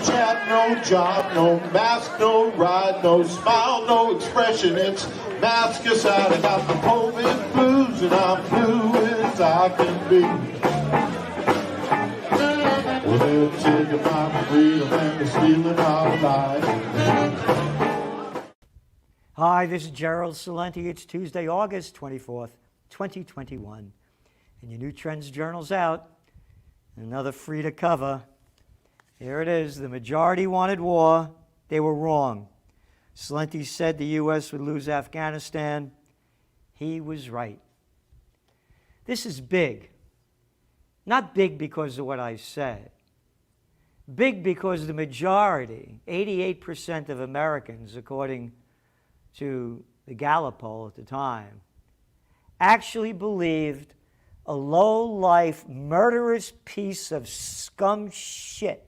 chat, no job, no mask, no ride, no smile, no expression. It's mask aside. I got the COVID blues and I'm blue as I can be. Well, they're taking my freedom and they're stealing our lives. Hi, this is Gerald Salenti. It's Tuesday, August 24th, 2021. And your new Trends Journal's out. Another free to cover. Here it is. The majority wanted war. They were wrong. Salenti said the U.S. would lose Afghanistan. He was right. This is big. Not big because of what I said. Big because the majority, 88% of Americans, according to the Gallup poll at the time, actually believed a low-life, murderous piece of scum shit,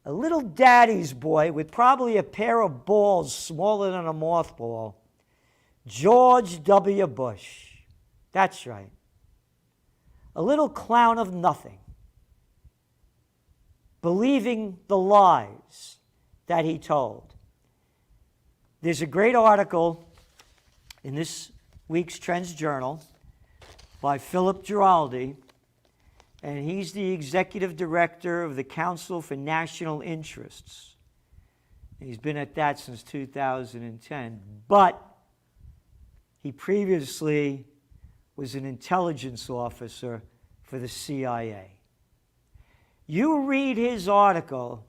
a little daddy's boy with probably a pair of balls smaller than a mothball, George W. Bush. That's right. A little clown of nothing, believing the lies that he told. There's a great article in this week's Trends Journal by Philip Giraldi, and he's the executive director of the Council for National Interests. He's been at that since 2010, but he previously was an intelligence officer for the CIA. You read his article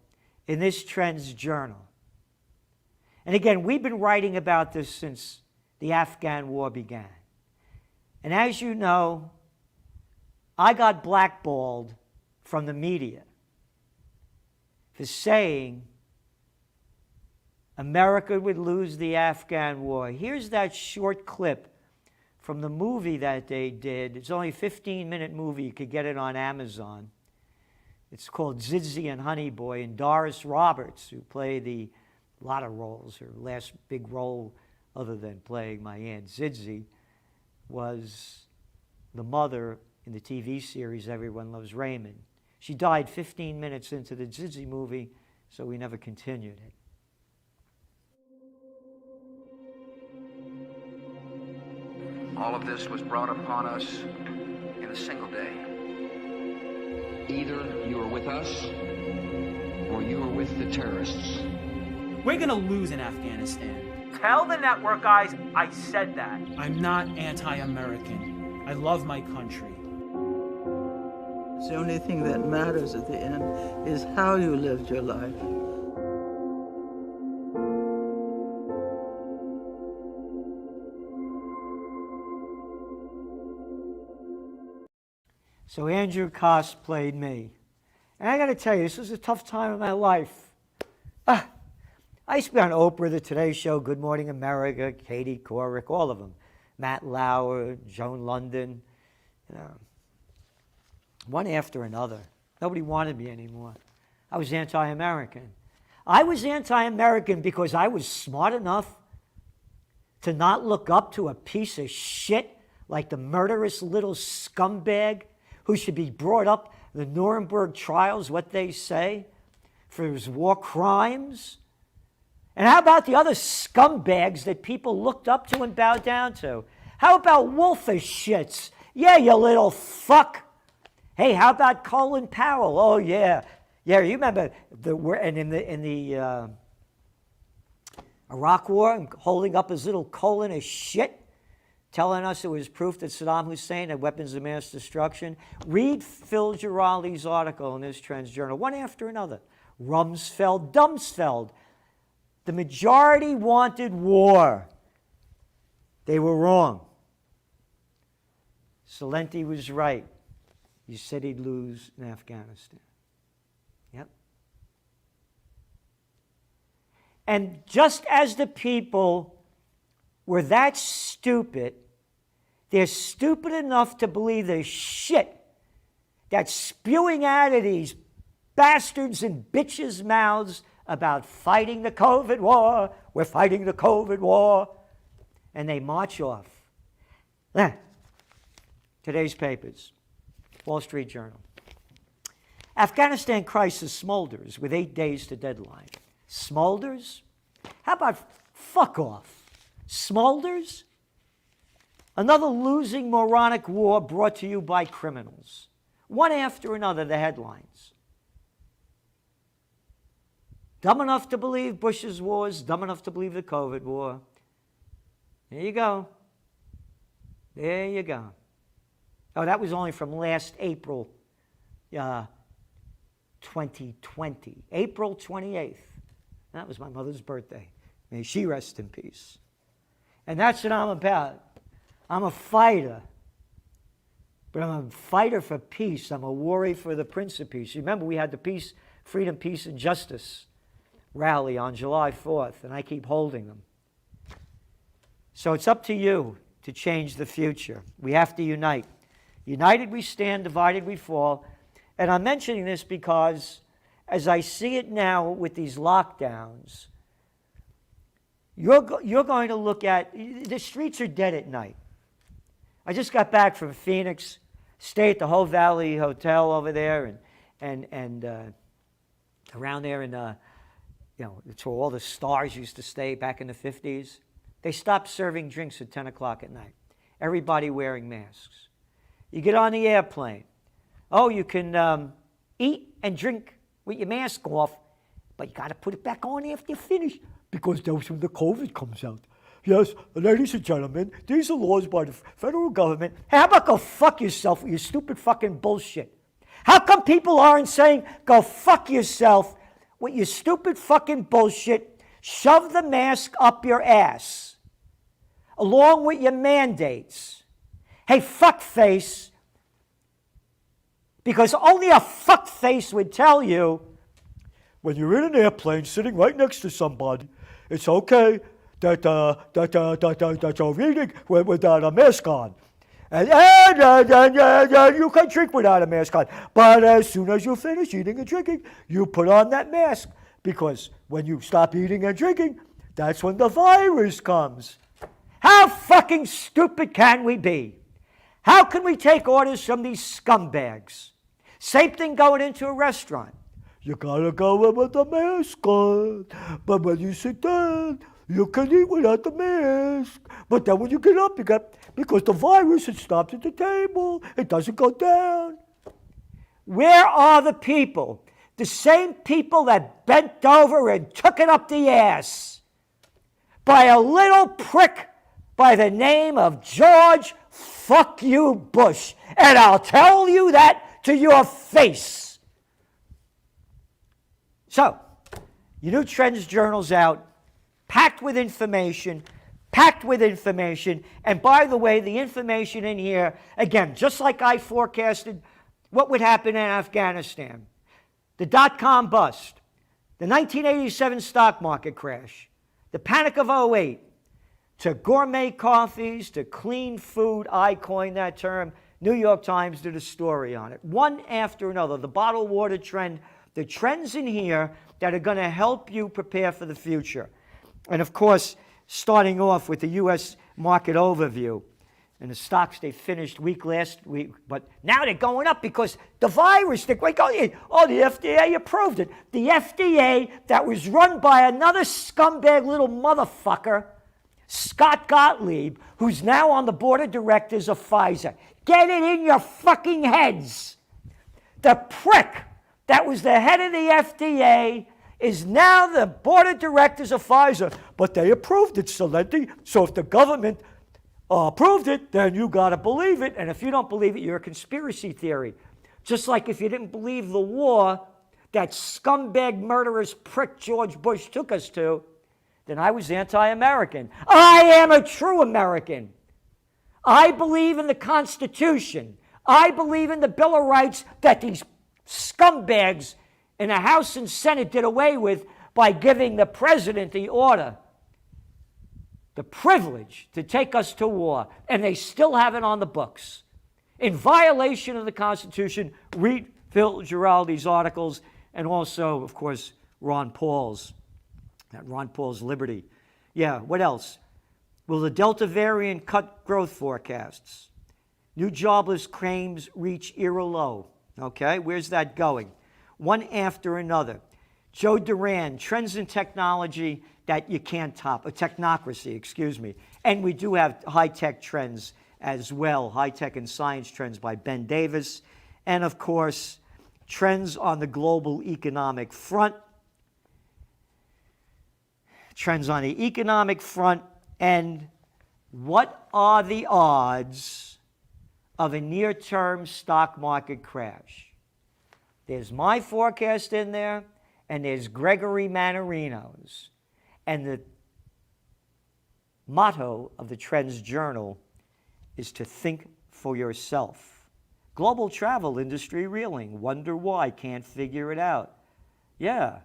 in this Trends Journal. And again, we've been writing about this since the Afghan war began. And as you know, I got blackballed from the media for saying America would lose the Afghan war. Here's that short clip from the movie that they did. It's only a 15-minute movie. You could get it on Amazon. It's called Zizzy and Honey Boy, and Doris Roberts, who played a lot of roles. Her last big role, other than playing my Aunt Zizzy, was the mother in the TV series Everyone Loves Raymond. She died 15 minutes into the Zizzy movie, so we never continued it. All of this was brought upon us in a single day. Either you are with us or you are with the terrorists. We're gonna lose in Afghanistan. Tell the network guys I said that. I'm not anti-American. I love my country. The only thing that matters at the end is how you lived your life. So Andrew Koss played me. And I got to tell you, this was a tough time in my life. I used to be on Oprah, The Today Show, Good Morning America, Katie Couric, all of them. Matt Lauer, Joan London, one after another. Nobody wanted me anymore. I was anti-American. I was anti-American because I was smart enough to not look up to a piece of shit like the murderous little scumbag who should be brought up the Nuremberg trials, what they say, for his war crimes. And how about the other scumbags that people looked up to and bowed down to? How about Wolfish shits? Yeah, you little fuck. Hey, how about Colin Powell? Oh, yeah. Yeah, you remember in the Iraq War, holding up his little colon of shit, telling us it was proof that Saddam Hussein had weapons of mass destruction. Read Phil Giraldi's article in this Trends Journal, one after another. Rumsfeld, Dumsfeld. The majority wanted war. They were wrong. Salenti was right. He said he'd lose in Afghanistan. Yep. And just as the people were that stupid, they're stupid enough to believe the shit that's spewing out of these bastards and bitches' mouths about fighting the COVID war. We're fighting the COVID war. And they march off. Today's papers. Wall Street Journal. Afghanistan crisis smolders with 8 days to deadline. Smolders? How about fuck off? Smolders? Another losing moronic war brought to you by criminals. One after another, the headlines. Dumb enough to believe Bush's wars, dumb enough to believe the COVID war. There you go. There you go. Oh, that was only from last April 2020. April 28th. That was my mother's birthday. May she rest in peace. And that's what I'm about. I'm a fighter. But I'm a fighter for peace. I'm a warrior for the Prince of Peace. Remember, we had the Peace, Freedom, Peace, and Justice rally on July 4th, and I keep holding them. So it's up to you to change the future. We have to unite. United we stand, divided we fall. And I'm mentioning this because as I see it now with these lockdowns, you're going to look at, the streets are dead at night. I just got back from Phoenix, stayed at the Hope Valley Hotel over there, and around there, and it's where all the stars used to stay back in the 50s. They stopped serving drinks at 10 o'clock at night. Everybody wearing masks. You get on the airplane. Oh, you can eat and drink with your mask off, but you got to put it back on after you finish, because that's when the COVID comes out. Yes, ladies and gentlemen, these are laws by the federal government. Hey, how about go fuck yourself with your stupid fucking bullshit? How come people aren't saying go fuck yourself with your stupid fucking bullshit? Shove the mask up your ass, along with your mandates. Hey, fuckface, because only a fuckface would tell you, when you're in an airplane sitting right next to somebody, it's okay that you're eating without a mask on. And you can drink without a mask on. But as soon as you finish eating and drinking, you put on that mask. Because when you stop eating and drinking, that's when the virus comes. How fucking stupid can we be? How can we take orders from these scumbags? Same thing going into a restaurant. You gotta go in with the mask on. But when you sit down, you can eat without the mask. But then when you get up, because the virus, it stops at the table. It doesn't go down. Where are the people? The same people that bent over and took it up the ass by a little prick by the name of George fuck you Bush. And I'll tell you that to your face. So, your new Trends Journal's out, packed with information. And by the way, the information in here, again, just like I forecasted what would happen in Afghanistan, the dot-com bust, the 1987 stock market crash, the panic of '08, to gourmet coffees, to clean food, I coined that term. New York Times did a story on it. One after another, the bottled water trend, the trends in here that are going to help you prepare for the future. And of course, starting off with the U.S. market overview. And the stocks, they finished weak last week, but now they're going up because the virus, the FDA approved it. The FDA that was run by another scumbag little motherfucker, Scott Gottlieb, who's now on the board of directors of Pfizer. Get it in your fucking heads. The prick that was the head of the FDA is now the board of directors of Pfizer, but they approved it, Salenti. So if the government approved it, then you got to believe it. And if you don't believe it, you're a conspiracy theory. Just like if you didn't believe the war that scumbag, murderous prick George Bush took us to, then I was anti-American. I am a true American. I believe in the Constitution. I believe in the Bill of Rights that these scumbags in the House and Senate did away with by giving the president the order, the privilege to take us to war, and they still have it on the books. In violation of the Constitution, read Phil Giraldi's articles, and also, of course, Ron Paul's Liberty. Yeah, what else? Will the Delta variant cut growth forecasts? New jobless claims reach era low. Okay, where's that going? one after another. Joe Duran, trends in technology that you can't top, a technocracy, excuse me. And we do have high-tech trends as well, high-tech and science trends by Ben Davis. And of course, trends on the global economic front. Trends on the economic front, and what are the odds of a near-term stock market crash? There's my forecast in there, and there's Gregory Manarino's. And the motto of the Trends Journal is to think for yourself. Global travel industry reeling. Wonder why, can't figure it out. Yeah.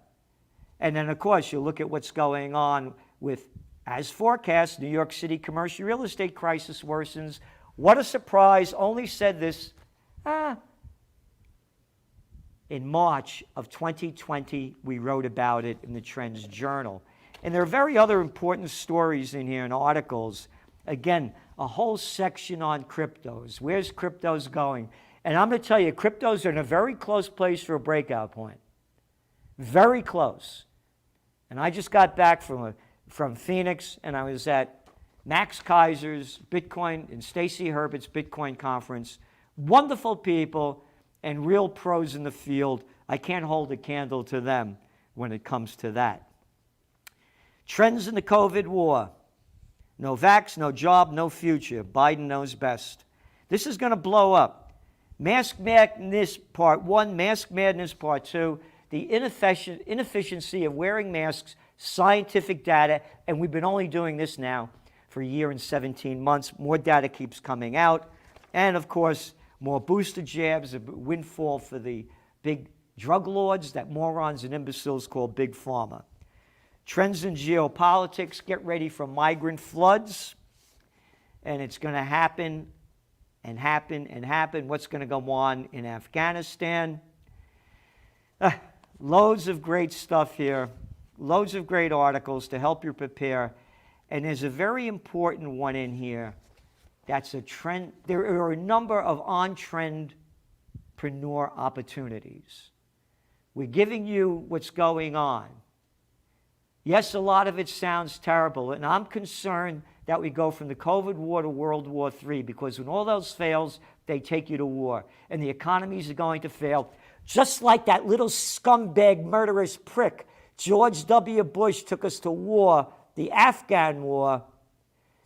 And then, of course, you look at what's going on with, as forecast, New York City commercial real estate crisis worsens. What a surprise. Only said this in March of 2020. We wrote about it in the Trends Journal. And there are very other important stories in here and articles. Again, a whole section on cryptos. Where's cryptos going? And I'm going to tell you, cryptos are in a very close place for a breakout point. Very close. And I just got back from Phoenix, and I was at Max Kaiser's Bitcoin and Stacy Herbert's Bitcoin conference. Wonderful people and real pros in the field. I can't hold a candle to them when it comes to that. Trends in the COVID war. No vax, no job, no future. Biden knows best. This is going to blow up. Mask madness part 1, mask madness part 2, the inefficiency of wearing masks, scientific data, and we've been only doing this now for a year and 17 months. More data keeps coming out. And, of course, more booster jabs, a windfall for the big drug lords that morons and imbeciles call Big Pharma. Trends in geopolitics, get ready for migrant floods. And it's going to happen and happen and happen. What's going to go on in Afghanistan? Loads of great stuff here. Loads of great articles to help you prepare. And there's a very important one in here. That's a trend. There are a number of on-trendpreneur opportunities. We're giving you what's going on. Yes, a lot of it sounds terrible, and I'm concerned that we go from the COVID war to World War III, because when all those fails, they take you to war, and the economies are going to fail, just like that little scumbag, murderous prick. George W. Bush took us to war, the Afghan war.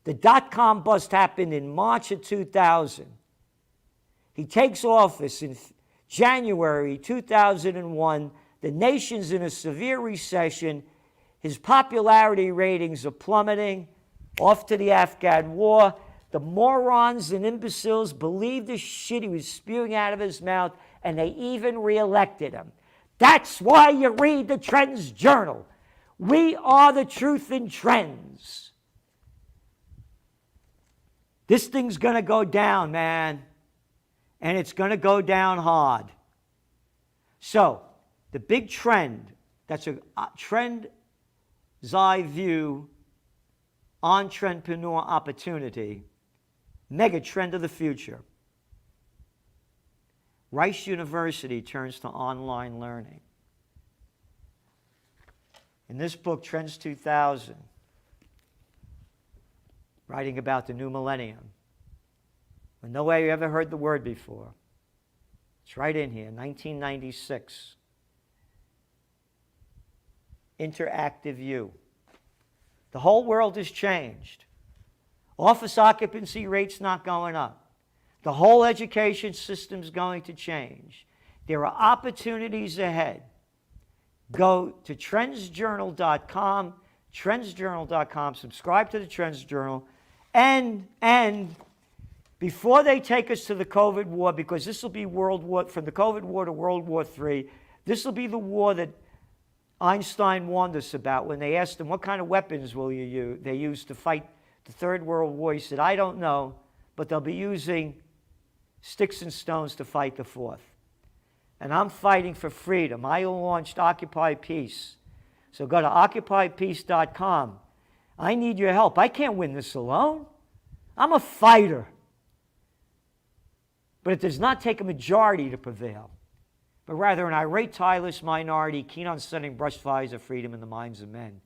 The dot-com bust happened in March of 2000. He takes office in January 2001. The nation's in a severe recession. His popularity ratings are plummeting. Off to the Afghan war. The morons and imbeciles believed the shit he was spewing out of his mouth, and they even reelected him. That's why you read the Trends Journal. We are the truth in trends. This thing's going to go down, man. And it's going to go down hard. So, the big trend, that's a trend's eye view on trendpreneur opportunity, mega trend of the future. Rice University turns to online learning. In this book, Trends 2000, writing about the new millennium, when no way you ever heard the word before. It's right in here, 1996. Interactive view. The whole world has changed. Office occupancy rates not going up. The whole education system's going to change. There are opportunities ahead. Go to trendsjournal.com, trendsjournal.com, subscribe to the Trends Journal, and before they take us to the COVID war, because this will be from the COVID war to World War III, this will be the war that Einstein warned us about when they asked him, what kind of weapons will you use? They used to fight the Third World War. He said, I don't know, but they'll be using sticks and stones to fight the fourth. And I'm fighting for freedom. I launched Occupy Peace. So go to occupypeace.com. I need your help. I can't win this alone. I'm a fighter. But it does not take a majority to prevail. but rather an irate, tireless minority keen on setting brush fires of freedom in the minds of men.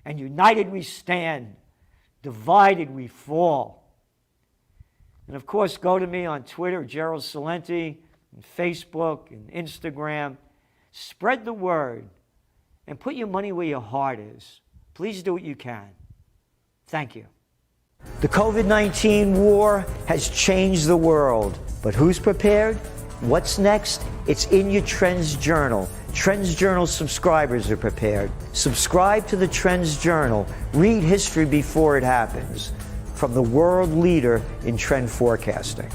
And united we stand, divided we fall. And of course, go to me on Twitter, Gerald Celente, and Facebook and Instagram. Spread the word and put your money where your heart is. Please do what you can. Thank you. The COVID-19 war has changed the world, but who's prepared? What's next? It's in your Trends Journal. Trends Journal subscribers are prepared. Subscribe to the Trends Journal. Read history before it happens. From the world leader in trend forecasting.